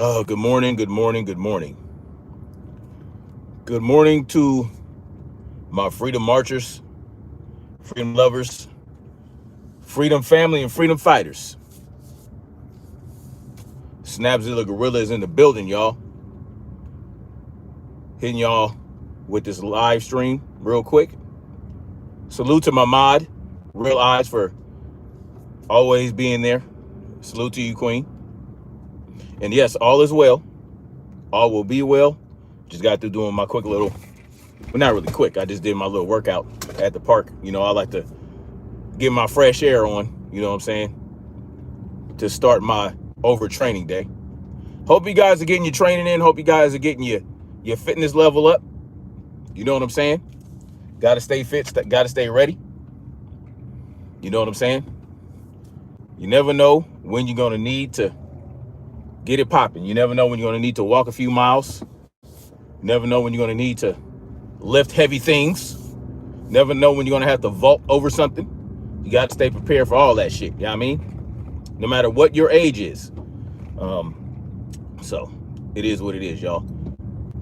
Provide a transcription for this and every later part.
Oh, good morning, good morning, good morning. Good morning to my freedom marchers, freedom lovers, freedom family, and freedom fighters. Snapzilla Gorilla is in the building, y'all. Hitting y'all with this live stream real quick. Salute to my mod, Real Eyes, for always being there. Salute to you, Queen. And yes, all is well. All will be well. Just got through doing my quick little, well, not really quick. I just did my little workout at the park. You know, I like to get my fresh air on, you know what I'm saying, to start my overtraining day. Hope you guys are getting your training in. Hope you guys are getting your fitness level up. You know what I'm saying? Got to stay fit. Got to stay ready. You know what I'm saying? You never know when you're going to need to get it popping. You never know when you're going to need to walk a few miles. You never know when you're going to need to lift heavy things. Never know when you're going to have to vault over something. You got to stay prepared for all that shit. You know what I mean? No matter what your age is. So it is what it is, y'all.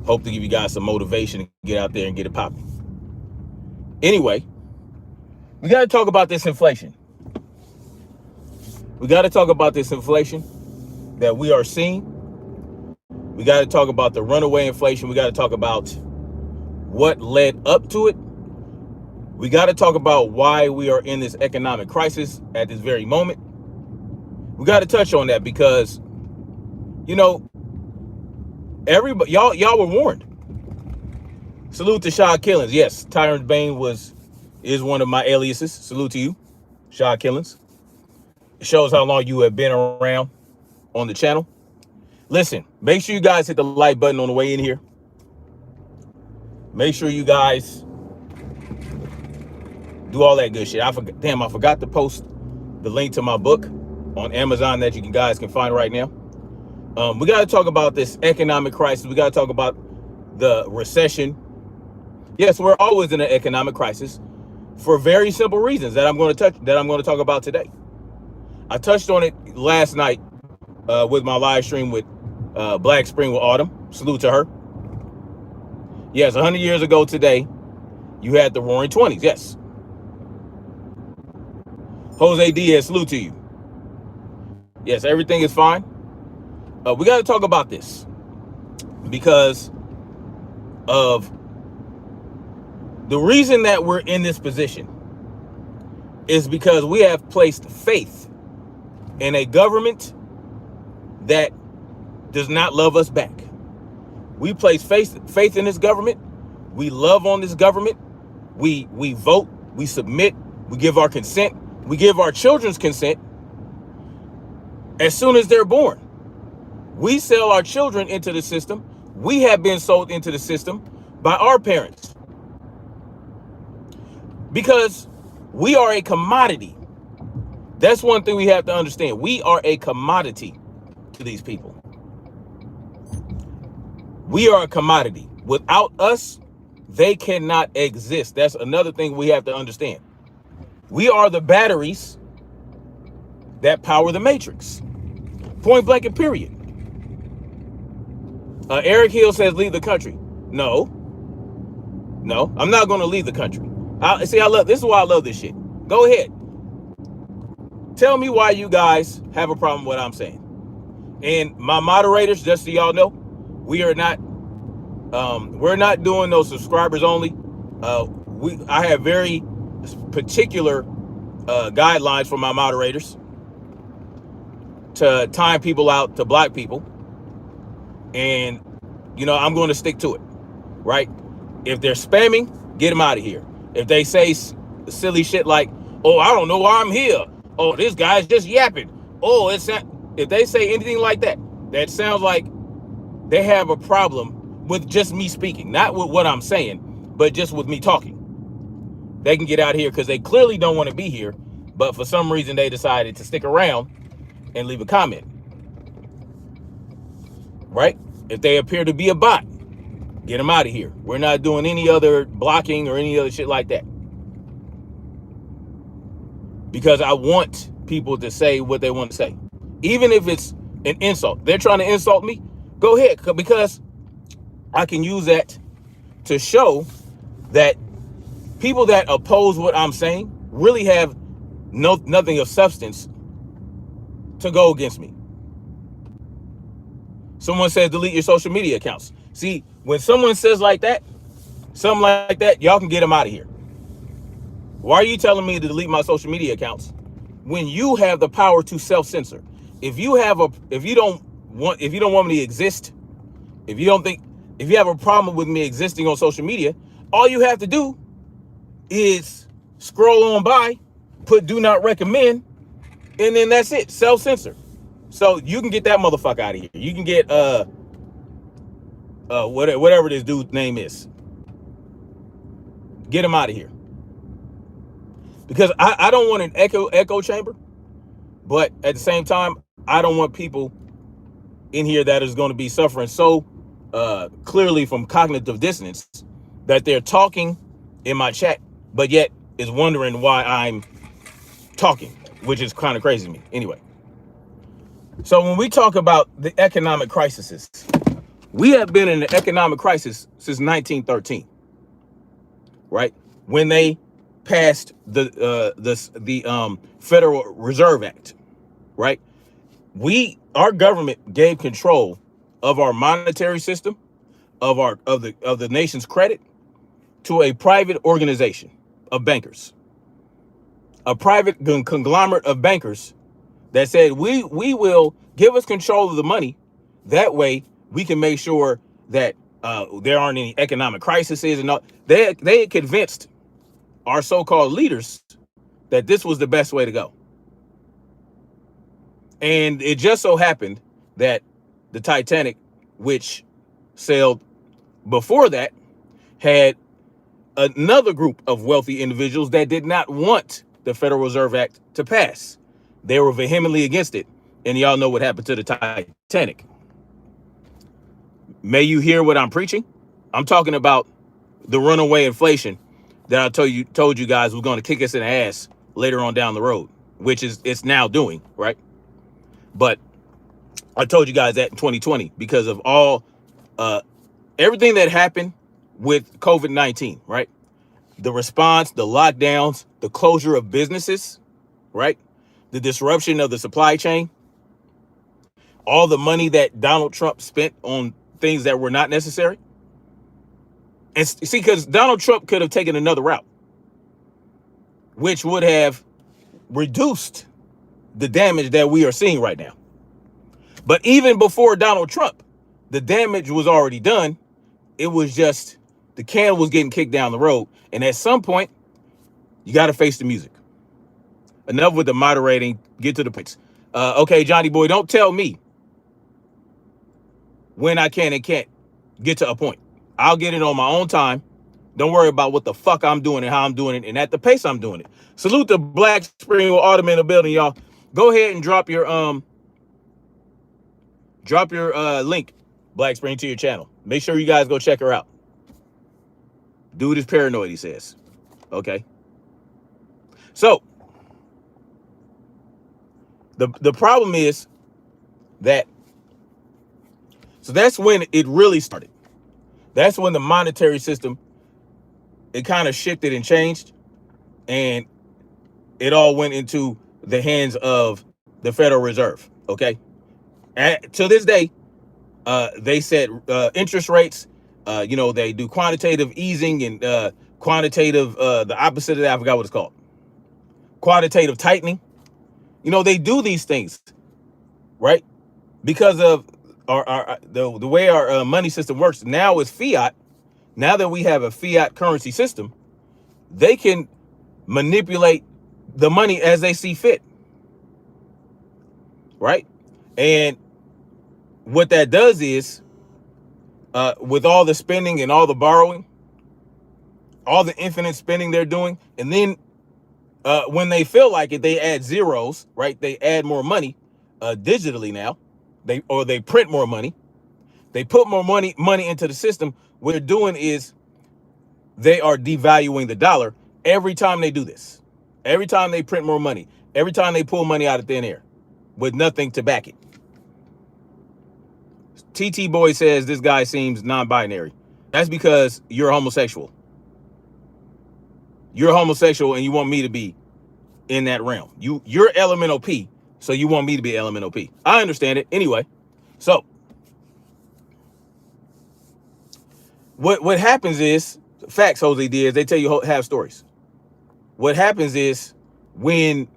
Hope to give you guys some motivation to get out there and get it popping. Anyway, we got to talk about this inflation. We got to talk about this inflation that we are seeing. We got to talk about the runaway inflation. We got to talk about what led up to it. We got to talk about why we are in this economic crisis at this very moment. We got to touch on that because, you know, everybody, y'all were warned. Salute to Shaw Killings. Yes, Tyrant Bane is one of my aliases. Salute to you, Shaw Killings. It shows how long you have been around on the channel. Listen, make sure you guys hit the like button on the way in here. Make sure you guys do all that good shit. I forgot to post the link to my book on Amazon that you guys can find right now. We got to talk about this economic crisis. We got to talk about the recession. Yes, we're always in an economic crisis for very simple reasons that I'm going to talk about today. I touched on it last night with my live stream with Black Spring with Autumn. Salute to her. Yes, 100 years ago today, you had the Roaring 20s. Yes. Jose Diaz, salute to you. Yes, everything is fine. We got to talk about this because of the reason that we're in this position is because we have placed faith in a government that does not love us back. We place faith in this government. We love on this government. We vote. We submit. We give our consent. We give our children's consent as soon as they're born. We sell our children into the system. We have been sold into the system by our parents because we are a commodity. That's one thing we have to understand. We are a commodity to these people. We are a commodity. Without us, they cannot exist. That's another thing we have to understand. We are the batteries that power the matrix. Point blank and period. Eric Hill says leave the country. No, I'm not going to leave the country. This is why I love this shit. Go ahead. Tell me why you guys have a problem with what I'm saying. And my moderators, just so y'all know, we're not doing those subscribers only. I have very particular guidelines for my moderators to time people out to block people. And, you know, I'm going to stick to it, right? If they're spamming, get them out of here. If they say silly shit like, oh, I don't know why I'm here. Oh, this guy's just yapping. Oh, if they say anything like that, that sounds like they have a problem with just me speaking, not with what I'm saying, but just with me talking. They can get out of here because they clearly don't want to be here, but for some reason they decided to stick around and leave a comment, right? If they appear to be a bot, get them out of here. We're not doing any other blocking or any other shit like that. Because I want people to say what they want to say. Even if it's an insult. They're trying to insult me. Go ahead, because I can use that to show that people that oppose what I'm saying really have nothing of substance to go against me. Someone says delete your social media accounts. See, when someone says something like that, y'all can get them out of here. Why are you telling me to delete my social media accounts when you have the power to self-censor? If you don't want me to exist, if you have a problem with me existing on social media, all you have to do is scroll on by, put do not recommend, and then that's it. Self-censor. So you can get that motherfucker out of here. You can get whatever this dude's name is. Get him out of here. Because I don't want an echo chamber, but at the same time, I don't want people in here that is going to be suffering so clearly from cognitive dissonance that they're talking in my chat, but yet is wondering why I'm talking, which is kind of crazy to me. Anyway, so when we talk about the economic crises, we have been in an economic crisis since 1913, right? When they passed the Federal Reserve Act, right? Our government gave control of our monetary system, of the nation's credit, to a private organization of bankers, a private conglomerate of bankers that said we will give us control of the money. That way we can make sure that there aren't any economic crises and all. They had convinced our so-called leaders that this was the best way to go. And it just so happened that the Titanic, which sailed before that, had another group of wealthy individuals that did not want the Federal Reserve Act to pass. They were vehemently against it. And y'all know what happened to the Titanic. May you hear what I'm preaching? I'm talking about the runaway inflation that I told you guys was going to kick us in the ass later on down the road, which it's now doing, right? But I told you guys that in 2020 because of all everything that happened with COVID-19, right? The response, the lockdowns, the closure of businesses, right? The disruption of the supply chain, all the money that Donald Trump spent on things that were not necessary. And see, because Donald Trump could have taken another route, which would have reduced the damage that we are seeing right now. But even before Donald Trump, the damage was already done. It was just the can was getting kicked down the road. And at some point, you got to face the music. Enough with the moderating. Get to the points. Okay, Johnny boy, don't tell me when I can and can't get to a point. I'll get it on my own time. Don't worry about what the fuck I'm doing and how I'm doing it and at the pace I'm doing it. Salute to Black Spring with Autumn in the building, y'all. Go ahead and drop your link, Black Spring, to your channel. Make sure you guys go check her out. Dude is paranoid, he says. Okay. So the problem is that that's when it really started. That's when the monetary system, it kind of shifted and changed, and it all went into the hands of the Federal Reserve. Okay. To this day, they set interest rates. They do quantitative easing and quantitative, the opposite of that, I forgot what it's called. Quantitative tightening. They do these things, right? Because of the way our money system works now is fiat. Now that we have a fiat currency system, they can manipulate the money as they see fit, right? And what that does is, with all the spending and all the borrowing, all the infinite spending they're doing, and then when they feel like it, they add zeros, right? They add more money digitally now. They print more money. They put more money into the system. What they're doing is they are devaluing the dollar every time they do this. Every time they print more money. Every time they pull money out of thin air with nothing to back it. TT Boy says this guy seems non-binary. That's because you're homosexual. You're homosexual and you want me to be in that realm. You're elemental P, so you want me to be elemental P. I understand it. Anyway, so what happens is, facts, Jose Diaz, they tell you have stories. What happens is when,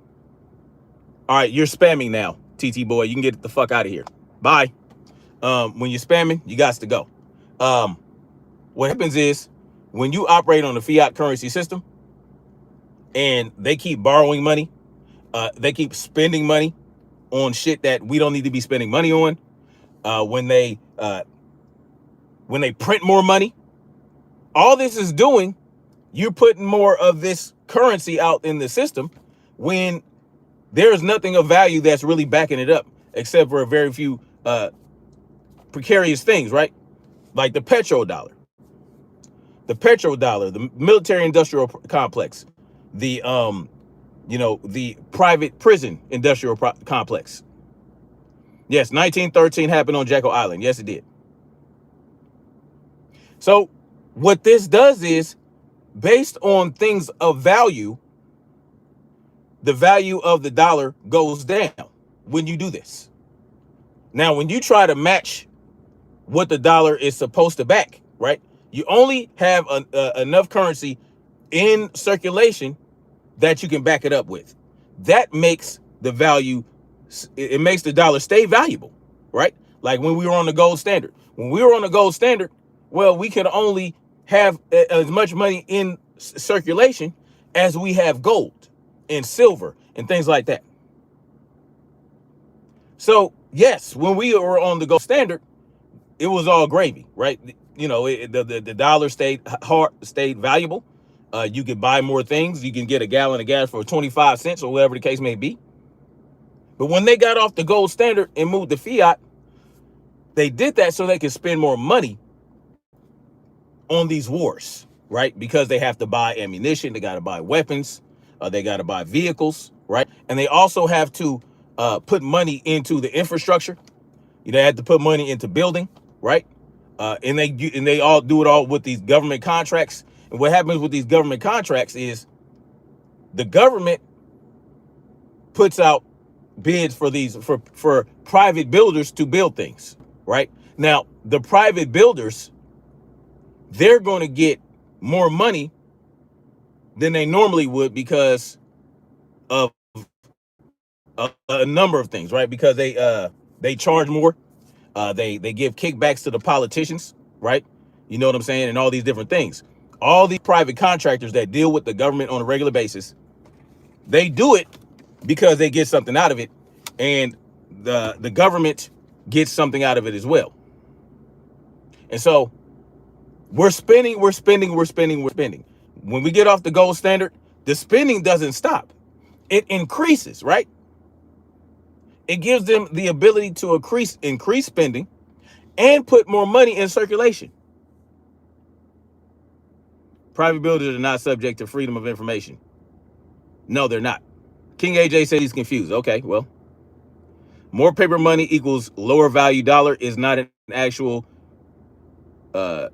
all right, you're spamming now, TT Boy, you can get the fuck out of here. Bye. When you're spamming, you got to go. What happens is when you operate on the fiat currency system and they keep borrowing money, they keep spending money on shit that we don't need to be spending money on. When they print more money, all this is doing, you're putting more of this currency out in the system when there's nothing of value that's really backing it up, except for a very few precarious things, right? Like the petrodollar, the military industrial complex, the the private prison industrial complex. Yes, 1913 happened on Jekyll Island. Yes, it did. So what this does is, based on things of value, the value of the dollar goes down when you do this. Now, when you try to match what the dollar is supposed to back, right? You only have enough currency in circulation that you can back it up with. That makes the value, it makes the dollar stay valuable, right? Like when we were on the gold standard. When we were on the gold standard, well, we could only have as much money in circulation as we have gold and silver and things like that. So yes, when we were on the gold standard, it was all gravy, right? You know, the dollar stayed valuable. You could buy more things. You can get a gallon of gas for 25 cents or whatever the case may be. But when they got off the gold standard and moved to fiat, they did that so they could spend more money on these wars, right? Because they have to buy ammunition, they got to buy weapons, they got to buy vehicles, right? And they also have to put money into the infrastructure. They had to put money into building, right? And they all do it all with these government contracts. And what happens with these government contracts is the government puts out bids for these for private builders to build things, right? Now, the private builders, they're going to get more money than they normally would because of a number of things, right? Because they charge more, they give kickbacks to the politicians, right? You know what I'm saying? And all these different things. All these private contractors that deal with the government on a regular basis, they do it because they get something out of it, and the government gets something out of it as well. And so we're spending. When we get off the gold standard, the spending doesn't stop. It increases, right? It gives them the ability to increase spending and put more money in circulation. Private builders are not subject to freedom of information. No, they're not. King AJ said he's confused. Okay, well, more paper money equals lower value dollar is not an actual correlative.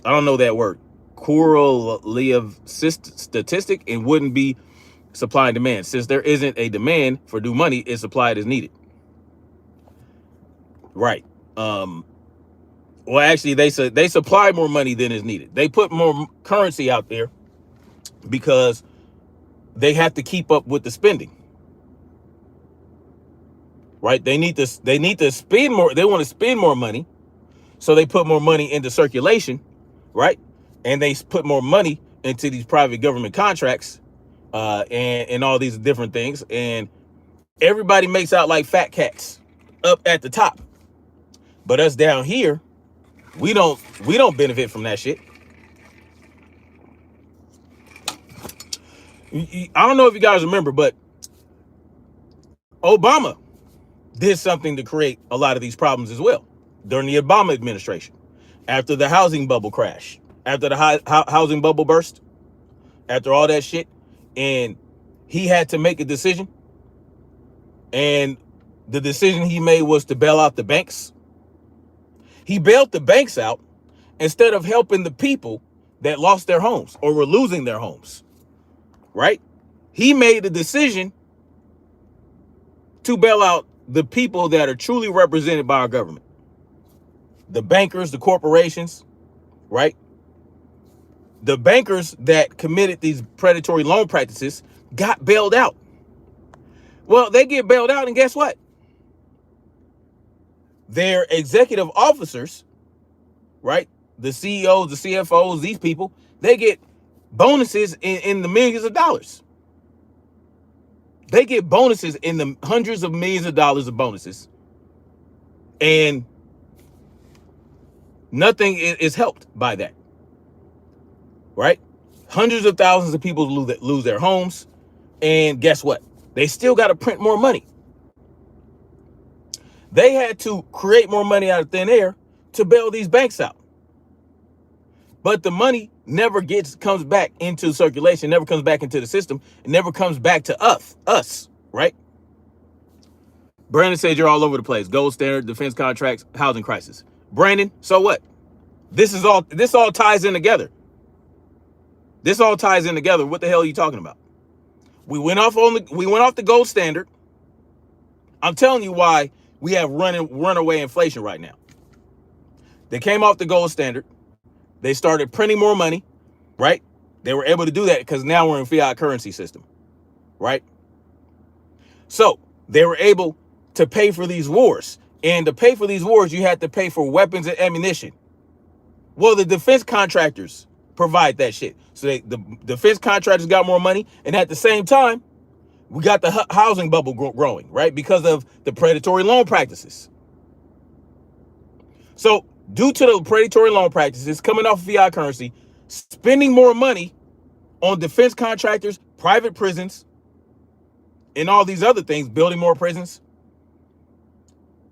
I don't know that word. Correlative statistic, and wouldn't be supply and demand. Since there isn't a demand for new money, it's supplied as needed. Right. Well, actually, they supply more money than is needed. They put more currency out there because they have to keep up with the spending. Right? They need to spend more. They want to spend more money, so they put more money into circulation, right? And they put more money into these private government contracts, and all these different things. And everybody makes out like fat cats up at the top, but us down here, we don't benefit from that shit. I don't know if you guys remember, but Obama did something to create a lot of these problems as well during the Obama administration. After the housing bubble crash, after the housing bubble burst, after all that shit, and he had to make a decision. And the decision he made was to bail out the banks. He bailed the banks out instead of helping the people that lost their homes or were losing their homes, right? He made the decision to bail out the people that are truly represented by our government. The bankers, the corporations, right? The bankers that committed these predatory loan practices got bailed out. Well, they get bailed out, and guess what? Their executive officers, right? The CEOs, the CFOs, these people, they get bonuses in the millions of dollars. They get bonuses in the hundreds of millions of dollars of bonuses. And nothing is helped by that, right? Hundreds of thousands of people lose their homes. And guess what? They still got to print more money. They had to create more money out of thin air to bail these banks out. But the money never comes back into circulation, never comes back into the system. It never comes back to us, right? Brandon said you're all over the place. Gold standard, defense contracts, housing crisis. Brandon, so what? This all ties in together. This all ties in together. What the hell are you talking about? We went off the gold standard. I'm telling you why we have runaway inflation right now. They came off the gold standard. They started printing more money, right? They were able to do that because now we're in fiat currency system, right? So they were able to pay for these wars. And to pay for these wars, you had to pay for weapons and ammunition. Well, the defense contractors provide that shit. So the defense contractors got more money. And at the same time, we got the housing bubble growing, right? Because of the predatory loan practices. So due to the predatory loan practices coming off of fiat currency, spending more money on defense contractors, private prisons, and all these other things, building more prisons.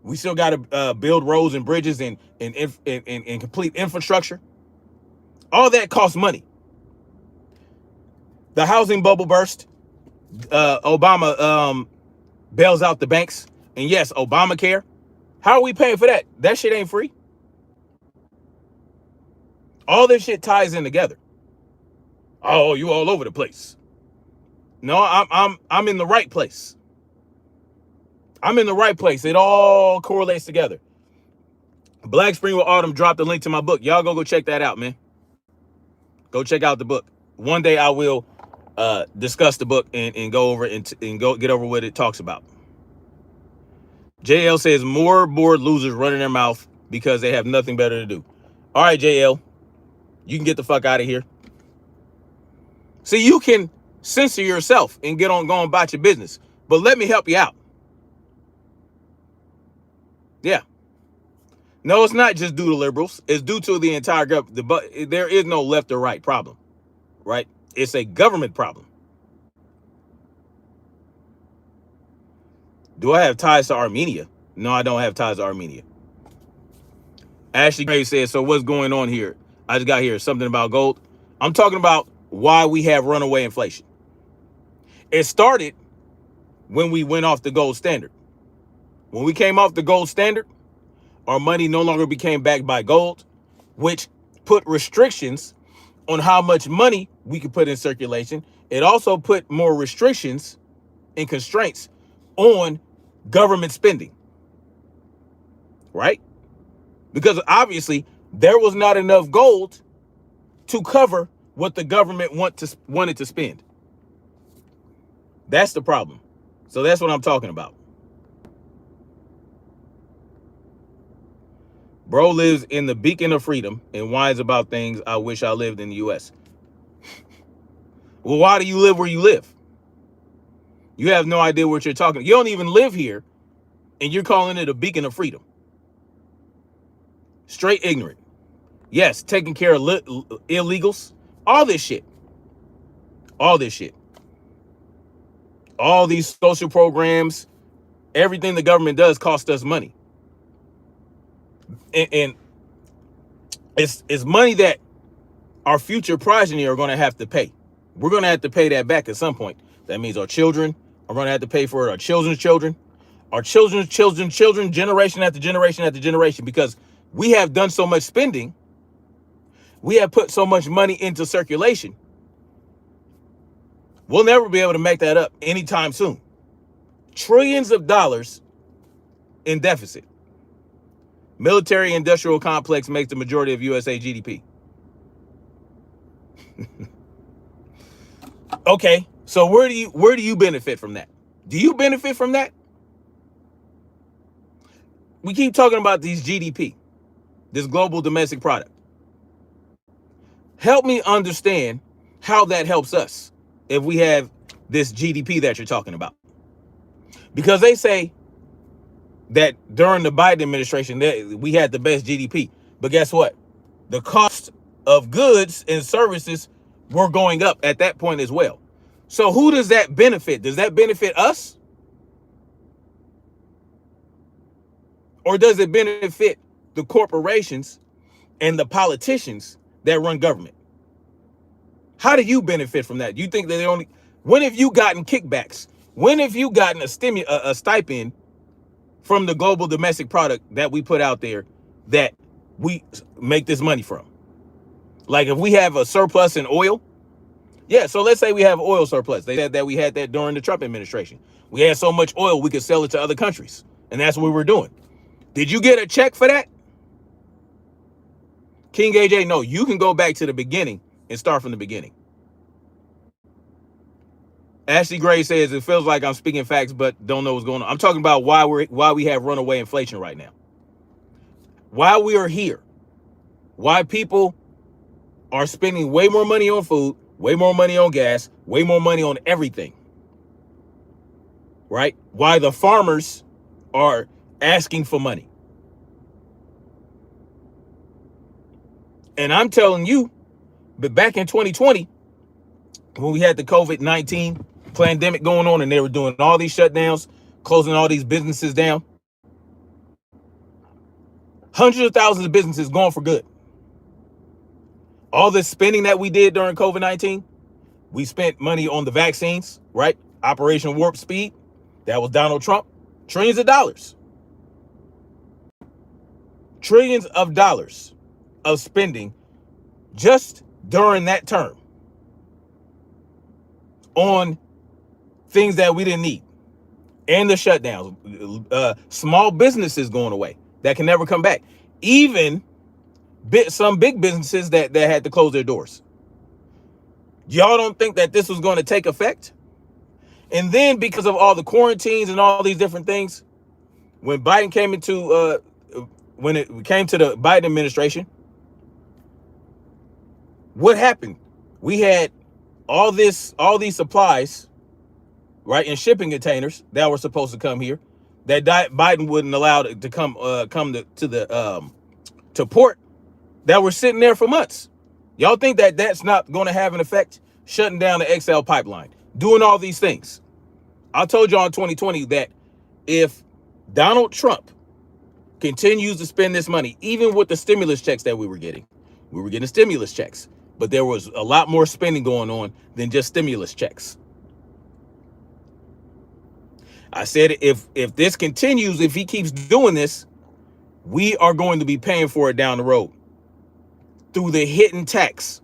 We still got to build roads and bridges and complete infrastructure. All that costs money. The housing bubble burst. Obama bails out the banks. And yes, Obamacare. How are we paying for that? That shit ain't free. All this shit ties in together. Oh, you all over the place. No, I'm in the right place. I'm in the right place. It all correlates together. Black Spring with Autumn dropped a link to my book. Y'all go check that out, man. Go check out the book. One day I will discuss the book and go over and go get over what it talks about. JL says more bored losers running their mouth because they have nothing better to do. All right, JL, you can get the fuck out of here. See, you can censor yourself and go about your business, but let me help you out. Yeah. No, it's not just due to liberals. It's due to the entire government. But there is no left or right problem, right? It's a government problem. Do I have ties to Armenia? No, I don't have ties to Armenia. Ashley Gray says, so what's going on here? I just got here. Something about gold. I'm talking about why we have runaway inflation. It started when we went off the gold standard. When we came off the gold standard, our money no longer became backed by gold, which put restrictions on how much money we could put in circulation. It also put more restrictions and constraints on government spending, right? Because obviously there was not enough gold to cover what the government wanted to spend. That's the problem. So that's what I'm talking about. Bro lives in the beacon of freedom and whines about things. I wish I lived in the U.S. Well, why do you live where you live? You have no idea what you're talking about. You don't even live here, and you're calling it a beacon of freedom. Straight ignorant. Yes, taking care of illegals. All this shit. All this shit. All these social programs, everything the government does costs us money. And it's money that our future progeny are going to have to pay. We're going to have to pay that back at some point. That means our children are going to have to pay for it. Our children's children. our children's children, generation after generation after generation, because we have done so much spending. We have put so much money into circulation. We'll never be able to make that up anytime soon. Trillions of dollars in deficit. Military industrial complex makes the majority of USA GDP. Okay, so where do you benefit from that? Do you benefit from that? We keep talking about these GDP, this global domestic product. Help me understand how that helps us if we have this GDP that you're talking about. Because they say that during the Biden administration, we had the best GDP. But guess what? The cost of goods and services were going up at that point as well. So who does that benefit? Does that benefit us? Or does it benefit the corporations and the politicians that run government? How do you benefit from that? You think that when have you gotten kickbacks? When have you gotten a stipend from the global domestic product that we put out there that we make this money from? Like if we have a surplus in oil, yeah, so let's say we have oil surplus. They said that we had that during the Trump administration. We had so much oil we could sell it to other countries, and that's what we were doing. Did you get a check for that? King AJ, no, you can go back to the beginning and start from the beginning. Ashley Gray says it feels like I'm speaking facts, but don't know what's going on. I'm talking about why we have runaway inflation right now. Why we are here. Why people are spending way more money on food, way more money on gas, way more money on everything. Right? Why the farmers are asking for money. And I'm telling you, but back in 2020, when we had the COVID-19 pandemic going on and they were doing all these shutdowns, closing all these businesses down, hundreds of thousands of businesses gone for good. All this spending that we did during COVID-19, we spent money on the vaccines, right? Operation Warp Speed, that was Donald Trump. Trillions of dollars. Trillions of dollars of spending just during that term on things that we didn't need. And the shutdowns, small businesses going away that can never come back. Even some big businesses that had to close their doors. Y'all don't think that this was going to take effect? And then because of all the quarantines and all these different things, when Biden came into, when it came to the Biden administration, what happened? We had all these supplies, right, in shipping containers that were supposed to come here, that Biden wouldn't allow to come to port, that were sitting there for months. Y'all think that that's not going to have an effect? Shutting down the XL pipeline, doing all these things. I told y'all in 2020 that if Donald Trump continues to spend this money, even with the stimulus checks that we were getting stimulus checks, but there was a lot more spending going on than just stimulus checks. I said if this continues, if he keeps doing this, we are going to be paying for it down the road through the hidden tax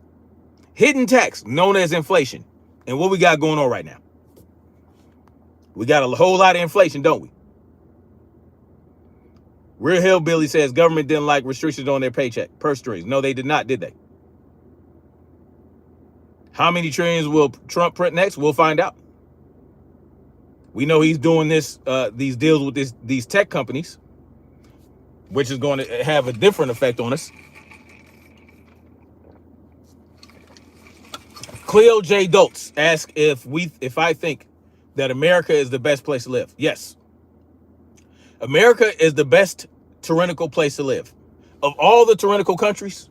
known as inflation. And what we got going on right now? We got a whole lot of inflation, don't we? Real Hillbilly says government didn't like restrictions on their purse strings. No, they did not, did they? How many trillions will Trump print next? We'll find out. We know he's doing these deals with these tech companies, which is going to have a different effect on us. Cleo J. Doltz asks if I think that America is the best place to live. Yes. America is the best tyrannical place to live. Of all the tyrannical countries,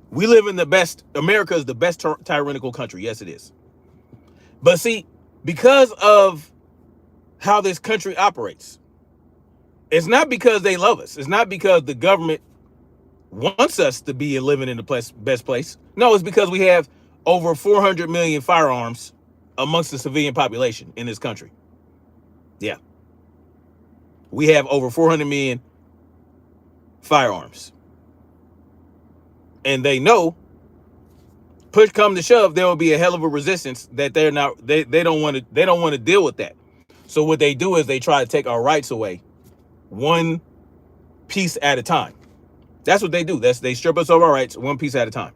we live in the best. America is the best tyrannical country. Yes, it is. But see, because of how this country operates, it's not because they love us. It's not because the government wants us to be living in the best place. No, it's because we have over 400 million firearms amongst the civilian population in this country. Yeah. We have over 400 million firearms. And they know, push come to shove, there will be a hell of a resistance that they don't want to deal with that. So what they do is they try to take our rights away one piece at a time. That's what they do. They strip us of our rights one piece at a time.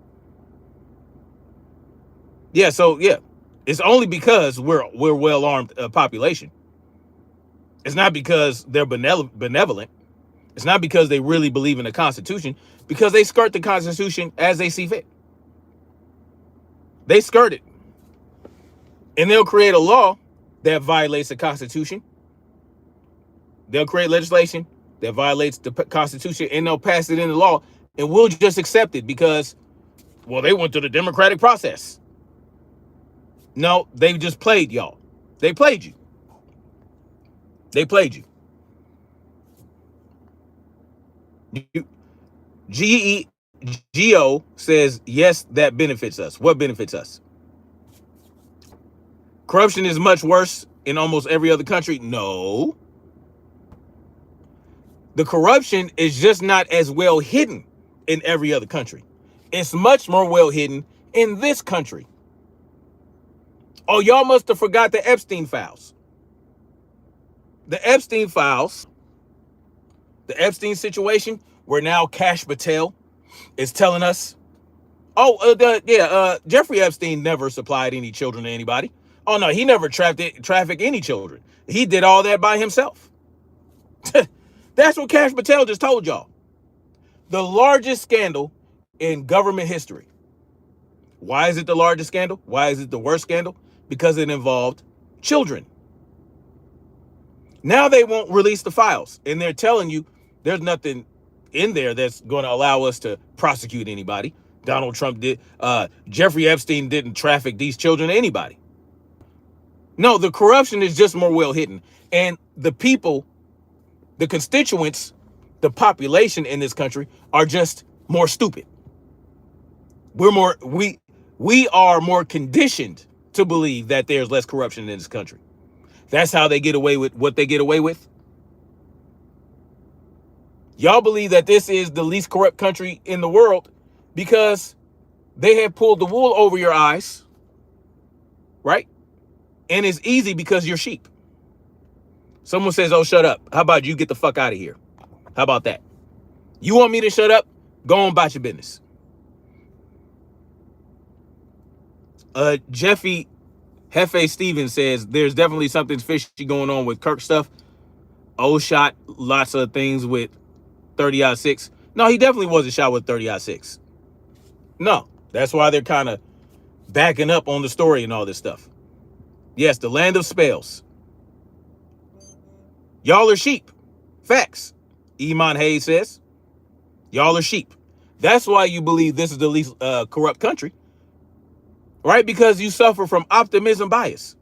Yeah, so yeah. It's only because we're well-armed population. It's not because they're benevolent. It's not because they really believe in the Constitution, because they skirt the Constitution as they see fit. They skirt it. And they'll create a law that violates the Constitution. They'll create legislation that violates the Constitution, and they'll pass it into law, and we'll just accept it because, well, they went through the democratic process. No, they just played y'all. They played you. They played you. GEO says, yes, that benefits us. What benefits us? Corruption is much worse in almost every other country. No. The corruption is just not as well hidden in every other country. It's much more well hidden in this country. Oh, y'all must have forgot the Epstein files. The Epstein files, the Epstein situation, where now Kash Patel is telling us, Jeffrey Epstein never supplied any children to anybody. Oh, no, he never trafficked any children. He did all that by himself. That's what Kash Patel just told y'all. The largest scandal in government history. Why is it the largest scandal? Why is it the worst scandal? Because it involved children. Now they won't release the files, and they're telling you there's nothing in there that's going to allow us to prosecute anybody. Donald Trump did. Jeffrey Epstein didn't traffic these children to anybody. No, the corruption is just more well hidden. And the people, the constituents, the population in this country are just more stupid. We are more conditioned to believe that there's less corruption in this country. That's how they get away with what they get away with. Y'all believe that this is the least corrupt country in the world because they have pulled the wool over your eyes, right? And it's easy because you're sheep. Someone says, oh, shut up. How about you get the fuck out of here? How about that? You want me to shut up? Go on about your business. Jeffy Hefe Stevens says there's definitely something fishy going on with Kirk stuff. Shot lots of things with 30-06. No, he definitely wasn't shot with 30-06. No, that's why they're kind of backing up on the story and all this stuff. Yes, the land of spells. Y'all are sheep. Facts. Iman Hayes says, y'all are sheep. That's why you believe this is the least corrupt country. Right? Because you suffer from optimism bias.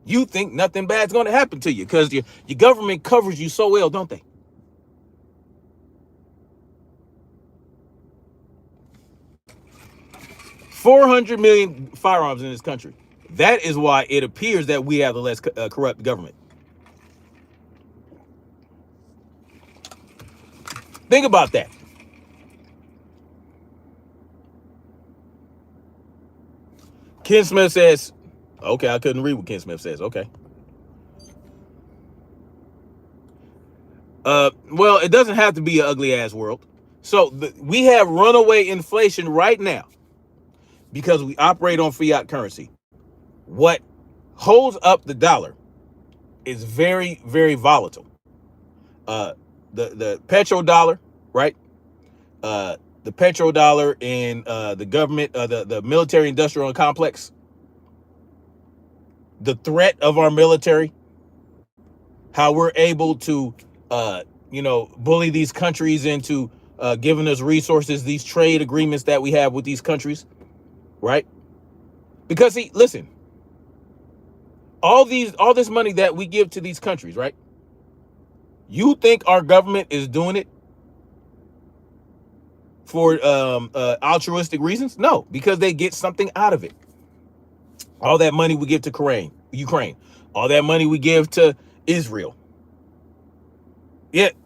You think nothing bad's going to happen to you because your government covers you so well, don't they? $400 million firearms in this country. That is why it appears that we have the less corrupt government. Think about that. Ken Smith says, okay, I couldn't read what Ken Smith says. Okay. Well, it doesn't have to be an ugly ass world. So we have runaway inflation right now because we operate on fiat currency. What holds up the dollar is very, very volatile. The petrodollar, right? The petrodollar in the government, the military industrial complex, the threat of our military, how we're able to, bully these countries into giving us resources, these trade agreements that we have with these countries, right? Because listen, all this money that we give to these countries, right? You think our government is doing it for altruistic reasons? No, because they get something out of it. All that money we give to Ukraine, all that money we give to Israel, Yet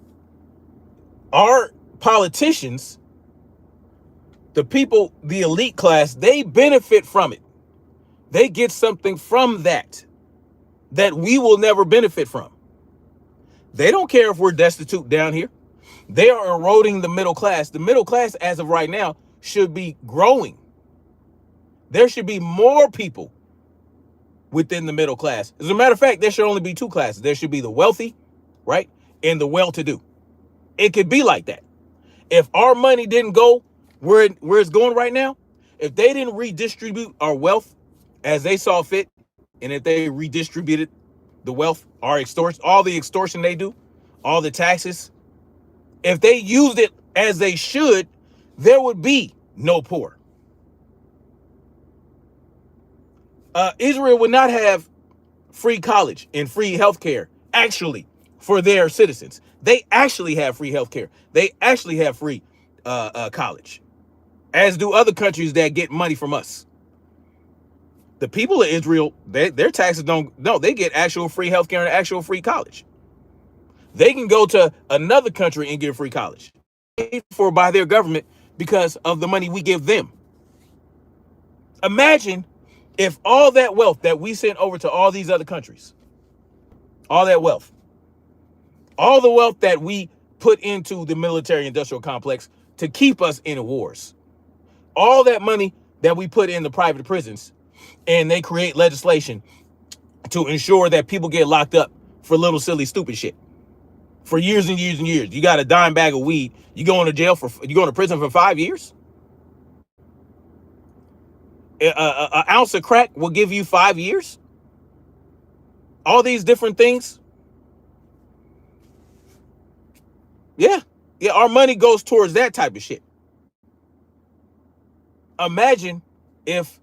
our politicians, the people, the elite class, they benefit from it. They get something from that we will never benefit from. They don't care if we're destitute down here. They are eroding the middle class. The middle class, as of right now, should be growing. There should be more people within the middle class. As a matter of fact, there should only be two classes. There should be the wealthy, right, and the well-to-do. It could be like that. If our money didn't go where it's going right now, if they didn't redistribute our wealth as they saw fit, and if they redistributed the wealth, our extortion, all the extortion they do, all the taxes, if they used it as they should, there would be no poor. Israel would not have free college and free healthcare, actually, for their citizens. They actually have free healthcare. They actually have free college, as do other countries that get money from us. The people of Israel, their taxes they get actual free healthcare and actual free college. They can go to another country and get free college paid for by their government because of the money we give them. Imagine if all that wealth that we sent over to all these other countries, all that wealth, all the wealth that we put into the military industrial complex to keep us in wars, all that money that we put in the private prisons, and they create legislation to ensure that people get locked up for little silly stupid shit for years and years and years. You got a dime bag of weed, you go to prison for 5 years. An ounce of crack will give you 5 years. All these different things. Yeah, our money goes towards that type of shit. Imagine if,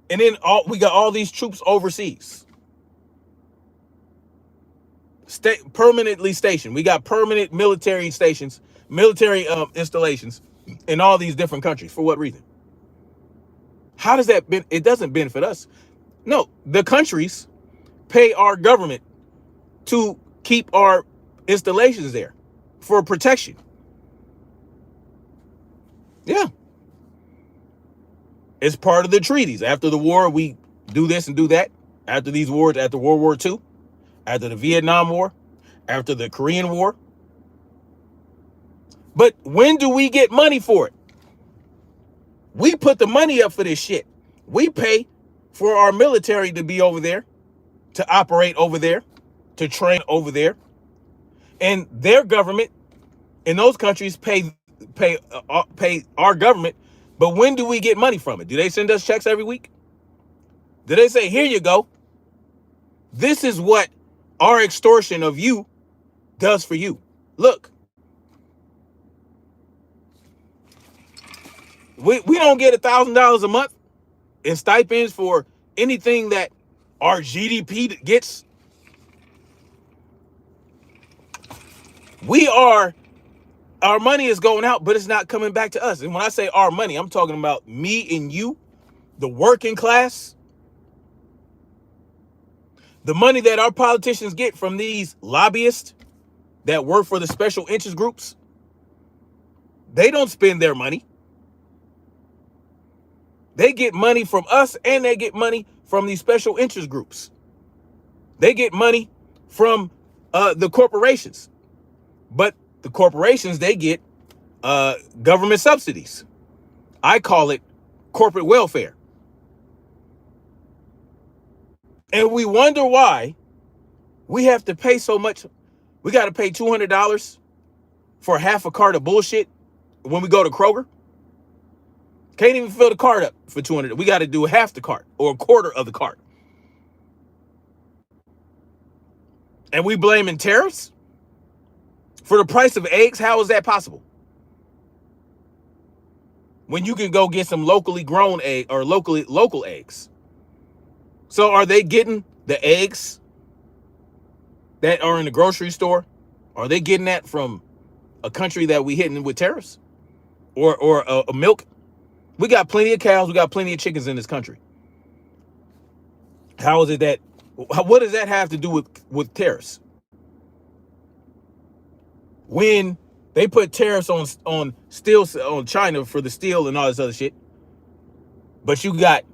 and then we got all these troops overseas, permanently stationed. We got permanent military stations, military installations in all these different countries. For what reason? How does that it doesn't benefit us? No, the countries pay our government to keep our installations there for protection. Yeah. It's part of the treaties. After the war, we do this and do that. After these wars, after World War II, after the Vietnam War, after the Korean War. But when do we get money for it? We put the money up for this shit. We pay for our military to be over there, to operate over there, to train over there. And their government in those countries pay our government. But when do we get money from it? Do they send us checks every week? Do they say, here you go? This is what our extortion of you does for you. Look. We don't get $1,000 a month in stipends for anything that our GDP gets. Our money is going out, but it's not coming back to us. And when I say our money, I'm talking about me and you, the working class. The money that our politicians get from these lobbyists that work for the special interest groups. They don't spend their money. They get money from us, and they get money from these special interest groups. They get money from the corporations. But the corporations, they get government subsidies. I call it corporate welfare. And we wonder why we have to pay so much. We got to pay $200 for half a cart of bullshit when we go to Kroger. Can't even fill the cart up for $200. We got to do half the cart or a quarter of the cart. And we blaming tariffs for the price of eggs. How is that possible? When you can go get some locally grown egg or local eggs. So are they getting the eggs that are in the grocery store? Are they getting that from a country that we hitting with tariffs or a milk? We got plenty of cows. We got plenty of chickens in this country. How is it that, what does that have to do with tariffs? when they put tariffs on steel, on China for the steel and all this other shit, but you got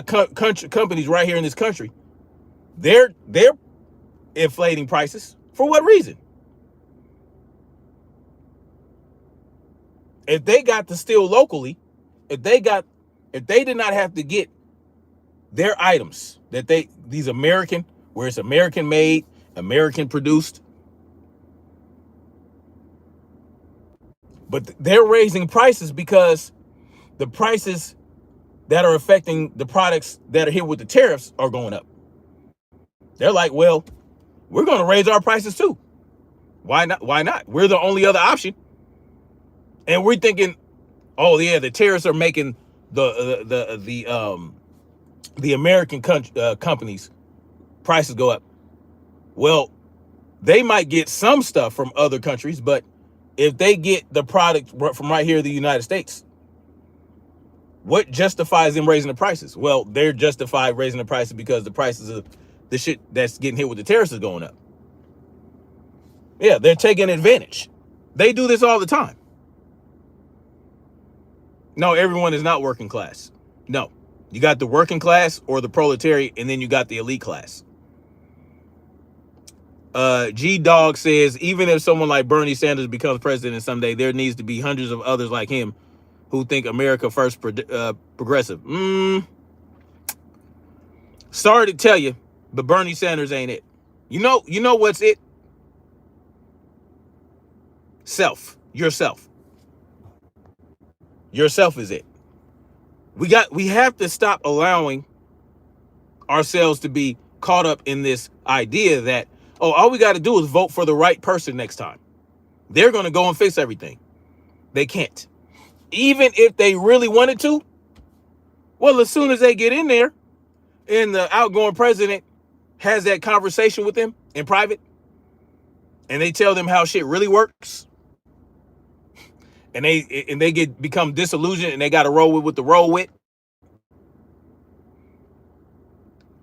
companies right here in this country, they're inflating prices for what reason? If they got the steel locally, if they did not have to get their items that these American, where it's American made, American produced, but they're raising prices because the prices that are affecting the products that are here with the tariffs are going up. They're like, well, we're going to raise our prices too. Why not? Why not? We're the only other option. And we're thinking, oh yeah, the tariffs are making the American companies prices go up. Well, they might get some stuff from other countries, but if they get the product from right here in the United States, what justifies them raising the prices? Well, they're justified raising the prices because the prices of the shit that's getting hit with the tariffs is going up. Yeah, they're taking advantage. They do this all the time. No, everyone is not working class. No, you got the working class or the proletariat, and then you got the elite class. G Dog says, even if someone like Bernie Sanders becomes president someday, there needs to be hundreds of others like him who think America first progressive. Sorry to tell you, but Bernie Sanders ain't it. You know what's it? Yourself. Yourself is it. We have to stop allowing ourselves to be caught up in this idea that, oh, all we got to do is vote for the right person next time. They're going to go and fix everything. They can't. Even if they really wanted to, well, as soon as they get in there and the outgoing president has that conversation with them in private and they tell them how shit really works, and they become disillusioned and they got to roll with what the roll with.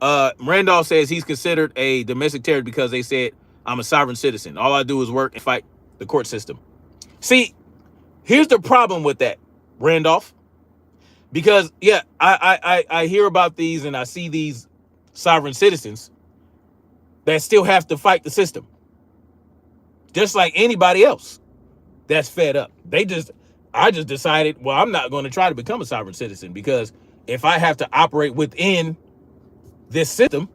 Randolph says he's considered a domestic terrorist because they said, I'm a sovereign citizen. All I do is work and fight the court system. See, here's the problem with that, Randolph. Because, yeah, I hear about these and I see these sovereign citizens that still have to fight the system. Just like anybody else that's fed up. I just decided, well, I'm not going to try to become a sovereign citizen, because if I have to operate within this system,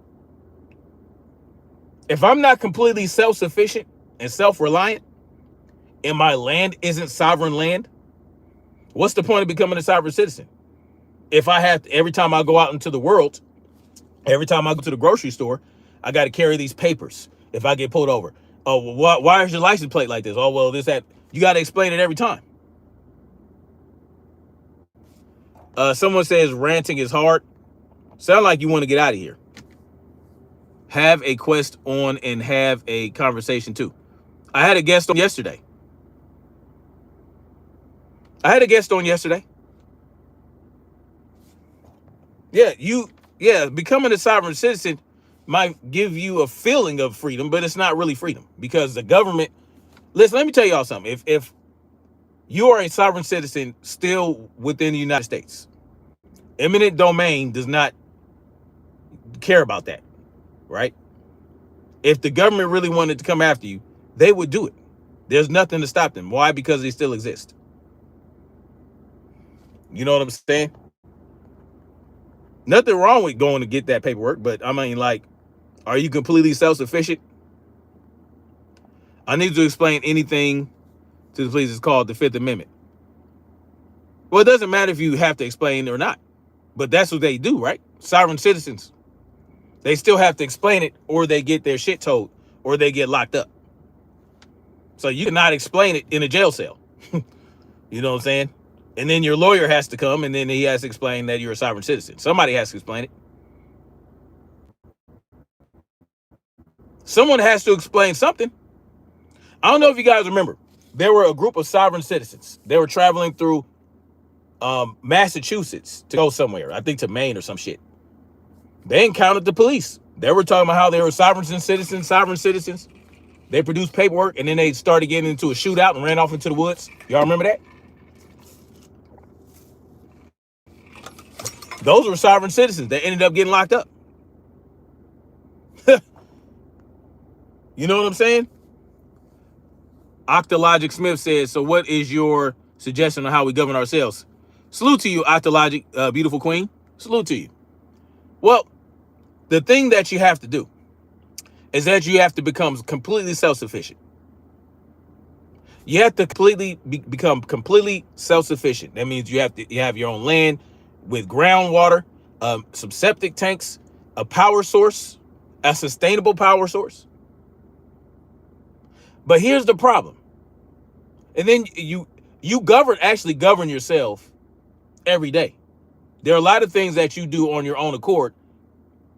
if I'm not completely self-sufficient and self-reliant and my land isn't sovereign land, what's the point of becoming a sovereign citizen? If I have to, every time I go out into the world, every time I go to the grocery store, I got to carry these papers if I get pulled over. Oh, well, why is your license plate like this? Oh, well, this, that. You got to explain it every time. Someone says ranting is hard. Sound like you want to get out of here. Have a quest on and have a conversation too. I had a guest on yesterday. Yeah, becoming a sovereign citizen might give you a feeling of freedom, but it's not really freedom, because the government, listen, let me tell y'all something. If you are a sovereign citizen still within the United States, eminent domain does not care about that, right? If the government really wanted to come after you, they would do it. There's nothing to stop them. Why? Because they still exist. You know what I'm saying? Nothing wrong with going to get that paperwork, but I mean, like, are you completely self-sufficient? I need to explain anything to the police. It's called the Fifth Amendment. Well, it doesn't matter if you have to explain or not, but that's what they do, right? Sovereign citizens, they still have to explain it, or they get their shit told, or they get locked up. So you cannot explain it in a jail cell. You know what I'm saying? And then your lawyer has to come, and then he has to explain that you're a sovereign citizen. Somebody has to explain it. Someone has to explain something. I don't know if you guys remember. There were a group of sovereign citizens. They were traveling through Massachusetts to go somewhere. I think to Maine or some shit. They encountered the police. They were talking about how they were sovereign citizens. They produced paperwork, and then they started getting into a shootout and ran off into the woods. Y'all remember that? Those were sovereign citizens that ended up getting locked up. You know what I'm saying? Octologic Smith says, so what is your suggestion on how we govern ourselves? Salute to you, Octologic, beautiful queen. Salute to you. Well, the thing that you have to do is that you have to become completely self-sufficient. You have to become completely self-sufficient. That means you have your own land with groundwater, some septic tanks, a power source, a sustainable power source. But here's the problem. And then you actually govern yourself every day. There are a lot of things that you do on your own accord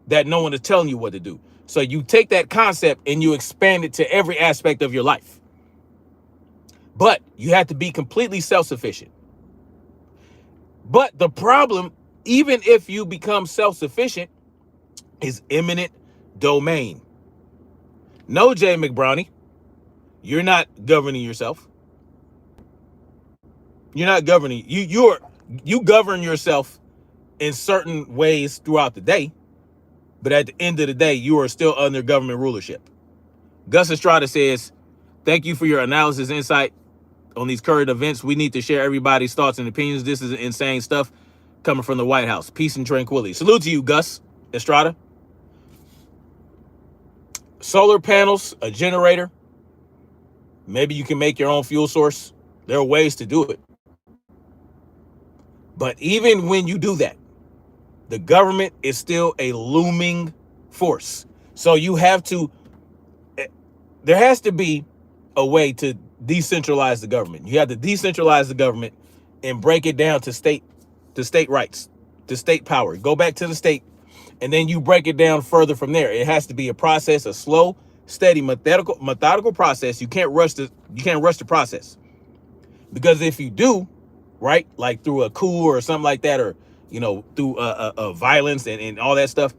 that no one is telling you what to do. So you take that concept and you expand it to every aspect of your life. But you have to be completely self-sufficient. But the problem, even if you become self-sufficient, is eminent domain. No, Jay McBrownie, you're not governing yourself. You're not governing. You govern yourself in certain ways throughout the day, but at the end of the day, you are still under government rulership. Gus Estrada says, thank you for your analysis insight on these current events. We need to share everybody's thoughts and opinions. This is insane stuff coming from the White House. Peace and tranquility. Salute to you, Gus Estrada. Solar panels, a generator. Maybe you can make your own fuel source. There are ways to do it. But even when you do that, the government is still a looming force. So you have to, there has to be a way to decentralize the government. You have to decentralize the government and break it down to state rights, to state power. Go back to the state, and then you break it down further from there. It has to be a process, a slow, steady, methodical process. You can't rush the process. Because if you do, right, like through a coup or something like that, or through violence and all that stuff,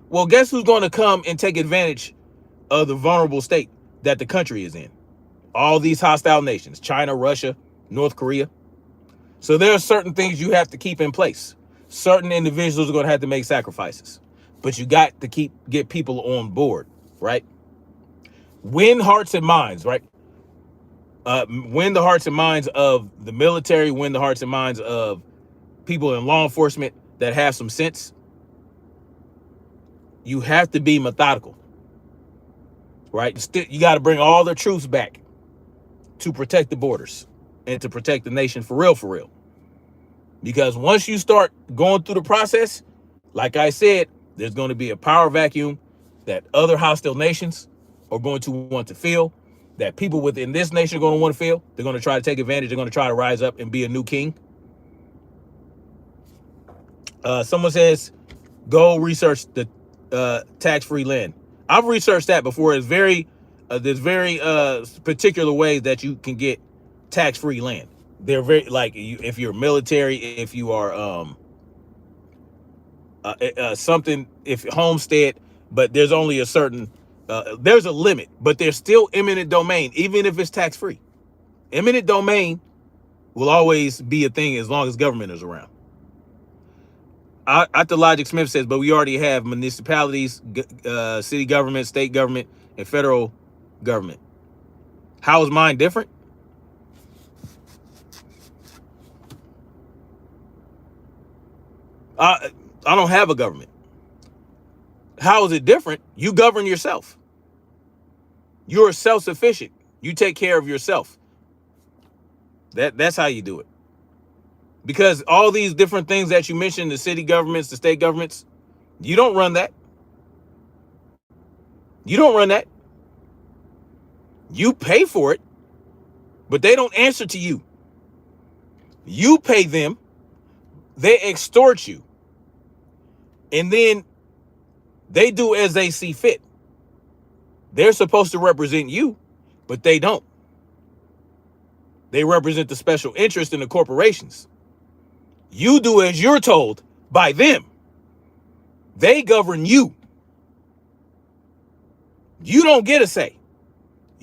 well, guess who's going to come and take advantage of the vulnerable state that the country is in? All these hostile nations, China, Russia, North Korea. So there are certain things you have to keep in place. Certain individuals are going to have to make sacrifices, but you got to get people on board, right? Win hearts and minds, right? Win the hearts and minds of the military, win the hearts and minds of people in law enforcement that have some sense. You have to be methodical, right? You got to bring all the troops back to protect the borders and to protect the nation for real. Because once you start going through the process, like I said, there's going to be a power vacuum that other hostile nations are going to want to fill, that people within this nation are going to want to feel. They're going to try to take advantage. They're going to try to rise up and be a new king. Someone says, go research the tax-free land. I've researched that before. There's very particular ways that you can get tax-free land. They're very, like, if you're military, if you are something, if homestead, but there's only a certain, there's a limit, but there's still eminent domain, even if it's tax-free. Eminent domain will always be a thing as long as government is around. Logic Smith says, but we already have municipalities, city government, state government, and federal government. How is mine different? I don't have a government. How is it different? You govern yourself. You're self-sufficient. You take care of yourself. That's how you do it. Because all these different things that you mentioned, the city governments, the state governments, you don't run that. You don't run that. You pay for it, but they don't answer to you. You pay them, they extort you, and then they do as they see fit. They're supposed to represent you, but they don't. They represent the special interest in the corporations. You do as you're told by them. They govern you. You don't get a say.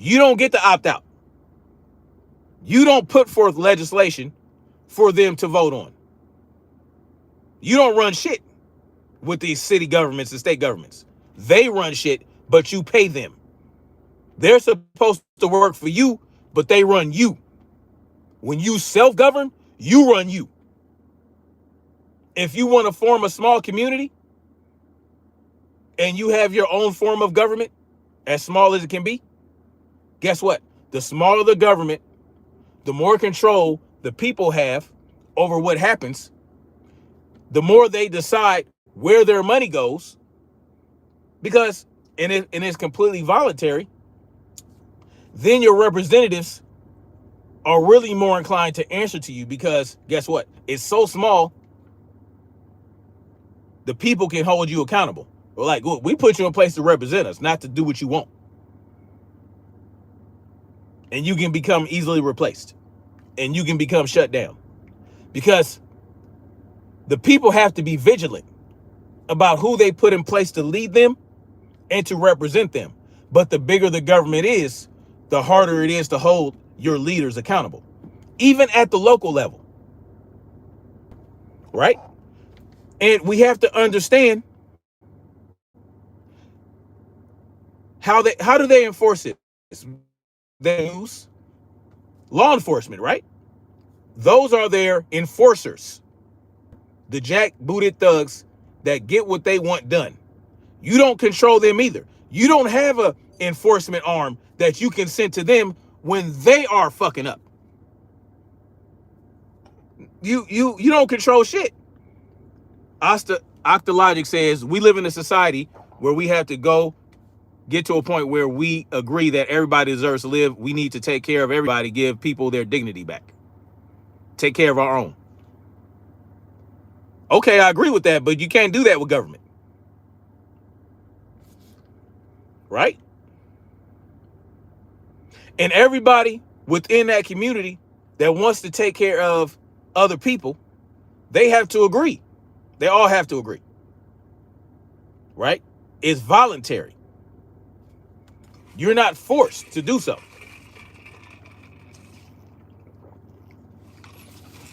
You don't get to opt out. You don't put forth legislation for them to vote on. You don't run shit with these city governments and state governments. They run shit, but you pay them. They're supposed to work for you, but they run you. When you self-govern, you run you. If you want to form a small community and you have your own form of government, as small as it can be, guess what? The smaller the government, the more control the people have over what happens, the more they decide where their money goes, because, and it's completely voluntary, then your representatives are really more inclined to answer to you, because guess what? It's so small, the people can hold you accountable. We're like, well, we put you in place to represent us, not to do what you want. And you can become easily replaced. And you can become shut down. Because the people have to be vigilant about who they put in place to lead them and to represent them. But the bigger the government is, the harder it is to hold your leaders accountable, even at the local level. Right? And we have to understand how do they enforce it? They use law enforcement, right? Those are their enforcers. The jackbooted thugs that get what they want done. You don't control them either. You don't have a enforcement arm that you can send to them when they are fucking up. You don't control shit. Octologic says we live in a society where we have to get to a point where we agree that everybody deserves to live. We need to take care of everybody, give people their dignity back. Take care of our own. Okay, I agree with that, but you can't do that with government. Right? And everybody within that community that wants to take care of other people, they have to agree. They all have to agree. Right? It's voluntary. You're not forced to do so.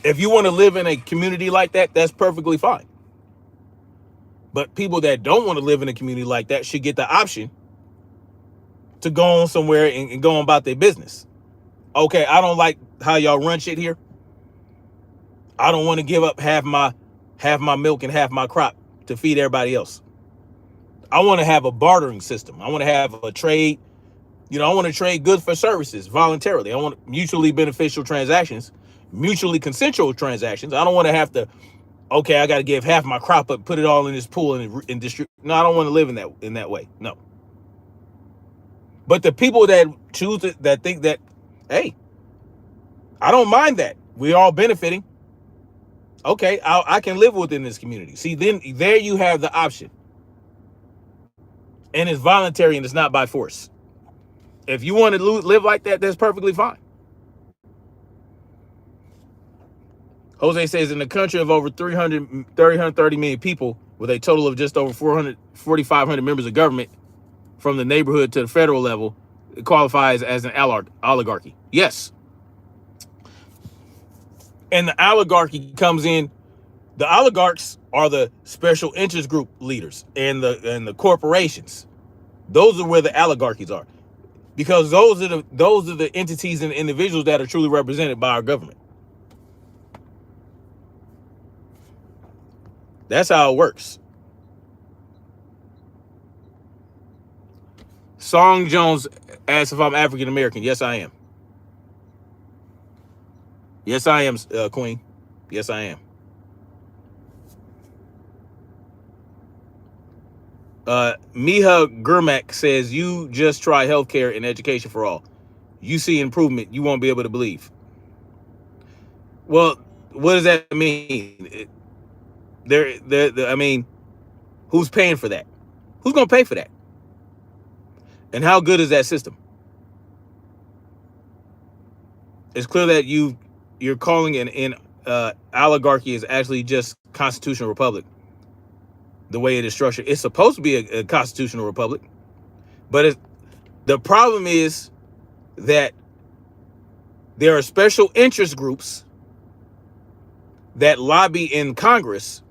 If you want to live in a community like that, that's perfectly fine. But people that don't want to live in a community like that should get the option to go on somewhere and go on about their business. Okay, I don't like how y'all run shit here. I don't want to give up half my milk and half my crop to feed everybody else. I want to have a bartering system. I want to have a trade. I want to trade goods for services voluntarily. I want mutually beneficial transactions, mutually consensual transactions. I don't want to have to, okay, I got to give half my crop up, put it all in this pool and distribute. No, I don't want to live in that way. No. But the people that choose it, that think that, hey, I don't mind that. We're all benefiting. Okay, I can live within this community. See, then there you have the option. And it's voluntary and it's not by force. If you want to live like that, that's perfectly fine. Jose says in a country of over 330 million people with a total of just over 4,500 members of government, from the neighborhood to the federal level, it qualifies as an oligarchy. Yes. And the oligarchy comes in. The oligarchs are the special interest group leaders and the corporations. Those are where the oligarchies are. Because those are the entities and individuals that are truly represented by our government. That's how it works. Song Jones asks if I'm African American. Yes, I am. Yes, I am, Queen. Yes, I am. Miha Gurmak says, you just try healthcare and education for all. You see improvement, you won't be able to believe. Well, what does that mean? I mean, who's paying for that? Who's going to pay for that? And how good is that system? It's clear that you're calling an oligarchy is actually just constitutional republic. The way it is structured, it's supposed to be a constitutional republic, but the problem is that there are special interest groups that lobby in Congress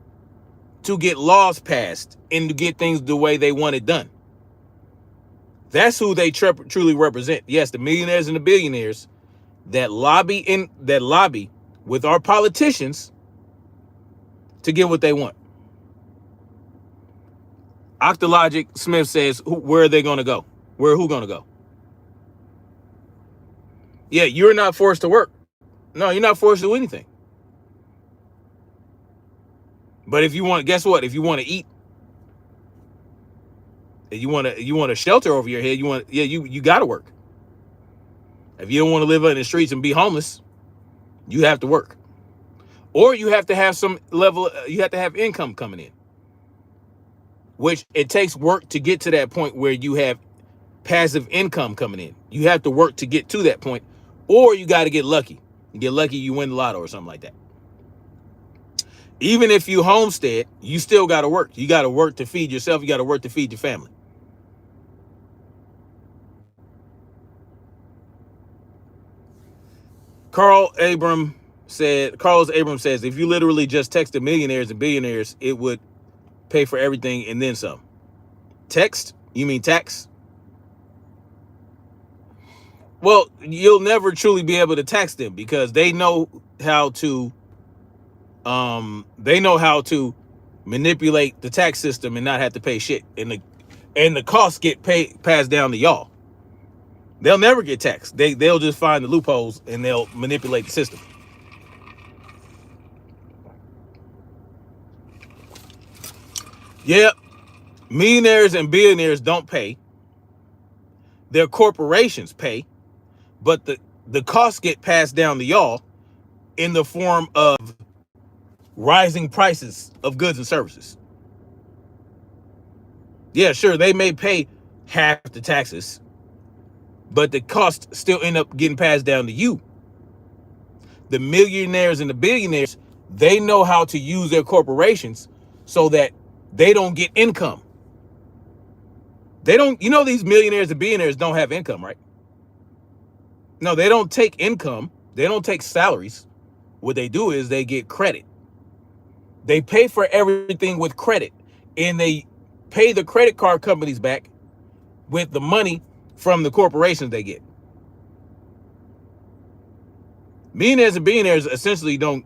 to get laws passed and to get things the way they want it done. That's who they truly represent. Yes, the millionaires and the billionaires that lobby with our politicians to get what they want. Octologic Smith says, where are they going to go? Who going to go? Yeah, you're not forced to work. No, you're not forced to do anything. But if you want, guess what? If you want to eat, if you want a shelter over your head, you got to work. If you don't want to live in the streets and be homeless, you have to work. Or you have to have some level, you have to have income coming in. Which it takes work to get to that point where you have passive income coming in. You have to work to get to that point, or you got to get lucky. You get lucky, you win the lotto or something like that. Even if you homestead, you still got to work. You got to work to feed yourself. You got to work to feed your family. Carlos Abrams says, if you literally just texted millionaires and billionaires, it would pay for everything and then some. Text? You mean tax? Well, you'll never truly be able to tax them because they know how to manipulate the tax system and not have to pay shit. And the costs get passed down to y'all. They'll never get taxed. They'll just find the loopholes and they'll manipulate the system. Yep. Millionaires and billionaires don't pay. Their corporations pay, but the costs get passed down to y'all in the form of rising prices of goods and services. Yeah, sure, they may pay half the taxes, but the costs still end up getting passed down to you. The millionaires and the billionaires, they know how to use their corporations so that they don't get income. They don't, these millionaires and billionaires don't have income, right? No, they don't take income. They don't take salaries. What they do is they get credit. They pay for everything with credit, and they pay the credit card companies back with the money from the corporations they get. Millionaires and billionaires essentially don't,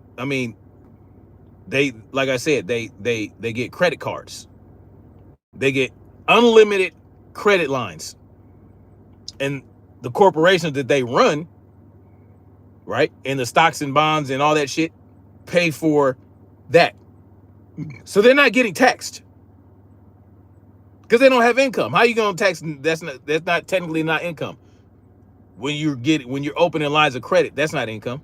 they, like I said, they get credit cards. They get unlimited credit lines. And the corporations that they run, right, and the stocks and bonds and all that shit pay for that. So they're not getting taxed because they don't have income. How are you going to tax? That's not technically not income. When you're opening lines of credit, that's not income.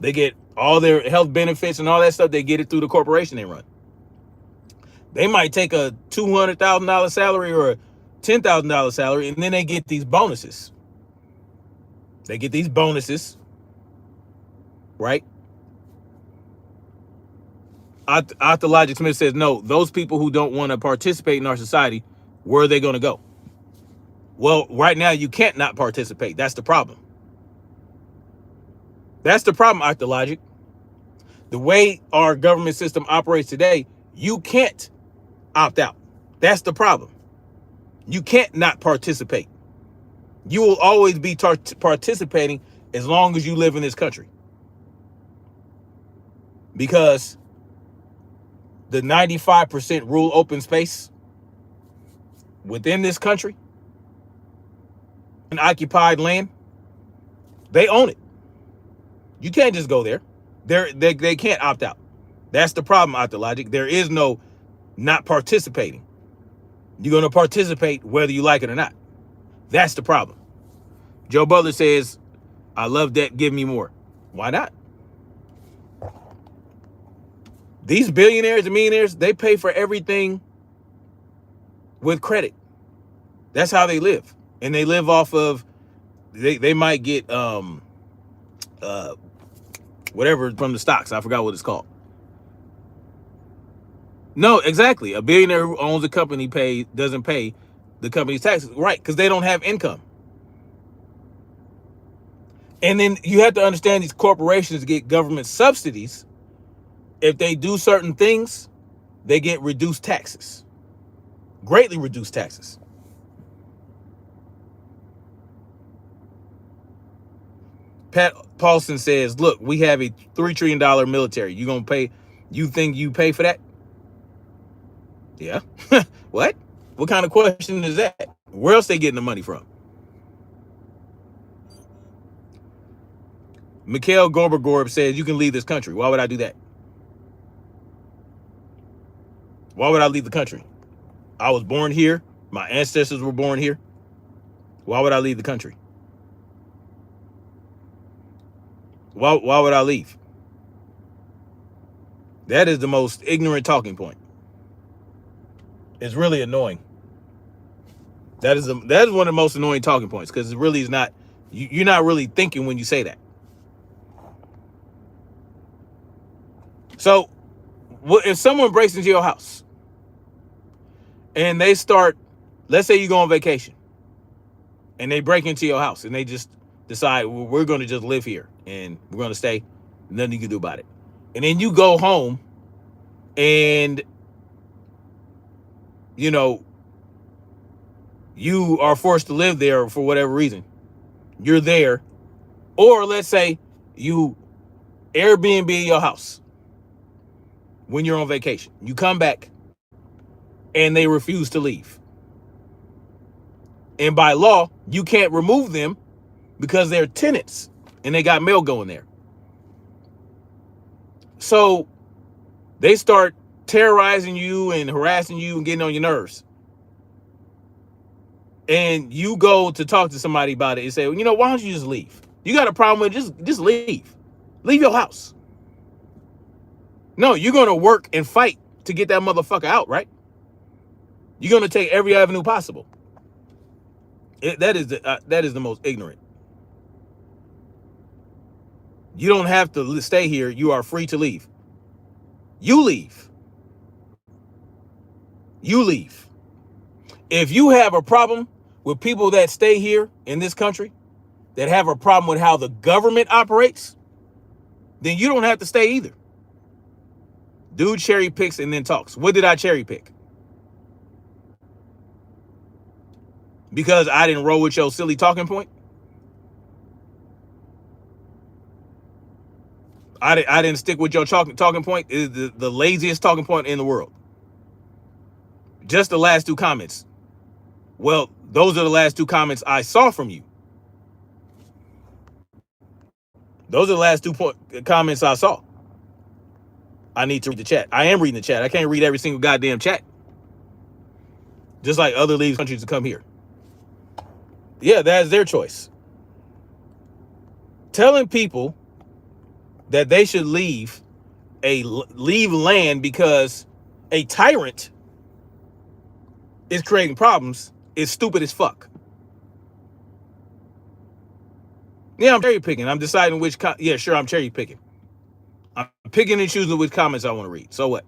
They get all their health benefits and all that stuff. They get it through the corporation they run. They might take a $200,000 salary or a $10,000 salary, and then they get these bonuses. They get these bonuses, right? Logic Smith says, no, those people who don't want to participate in our society, where are they going to go? Well, right now, you can't not participate. That's the problem. That's the problem, Octologic. The way our government system operates today, you can't opt out. That's the problem. You can't not participate. You will always be participating as long as you live in this country. Because the 95% rule open space within this country and occupied land, they own it. You can't just go there. They can't opt out. That's the problem, Octologic. There is no not participating. You're going to participate whether you like it or not. That's the problem. Joe Butler says, I love that. Give me more. Why not? These billionaires and millionaires, they pay for everything with credit. That's how they live. And they live off of, they might get whatever from the stocks. I forgot what it's called. No, exactly. A billionaire who owns a company doesn't pay the company's taxes, right? Because they don't have income. And then you have to understand these corporations get government subsidies. If they do certain things, they get reduced taxes, greatly reduced taxes. Pat Paulson says, look, we have a $3 trillion military. You gonna pay? You think you pay for that? Yeah. What? What kind of question is that? Where else they getting the money from? Mikhail Gorbachev says you can leave this country. Why would I do that? Why would I leave the country? I was born here. My ancestors were born here. Why would I leave the country? Why would I leave? That is the most ignorant talking point. It's really annoying. That is one of the most annoying talking points, because it really is not. You're not really thinking when you say that. So, if someone breaks into your house and they start, let's say you go on vacation, and they break into your house and they just decide, well, we're going to just live here and we're going to stay, nothing you can do about it. And then you go home and, you know, you are forced to live there for whatever reason. You're there. Or let's say you Airbnb your house when you're on vacation. You come back and they refuse to leave. And by law, you can't remove them because they're tenants and they got mail going there. So they start terrorizing you and harassing you and getting on your nerves. And you go to talk to somebody about it and say, well, you know, why don't you just leave? You got a problem with it, just leave. Leave your house. No, you're going to work and fight to get that motherfucker out, right? You're going to take every avenue possible. That is the most ignorant. You don't have to stay here. You are free to leave. You leave. You leave. If you have a problem with people that stay here in this country, that have a problem with how the government operates, then you don't have to stay either. Dude cherry picks and then talks. What did I cherry pick? Because I didn't roll with your silly talking point? I didn't stick with your talking point. It is the laziest talking point in the world. Just the last two comments. Well, those are the last two comments I saw from you. Those are the last two comments I saw. I need to read the chat. I am reading the chat. I can't read every single goddamn chat. Just like other leaves countries to come here. Yeah, that's their choice. Telling people that they should leave land because a tyrant is creating problems is stupid as fuck. Yeah, I'm cherry picking. I'm deciding which. Yeah, sure, I'm cherry picking. I'm picking and choosing which comments I want to read. So what?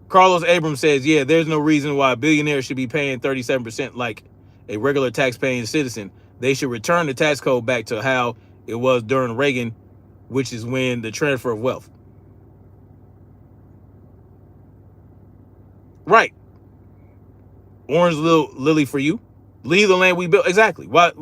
Carlos Abrams says, yeah, there's no reason why billionaires should be paying 37% like a regular tax-paying citizen. They should return the tax code back to how it was during Reagan, which is when the transfer of wealth. Right. Orange Lily for you. Leave the land we built. Exactly. What?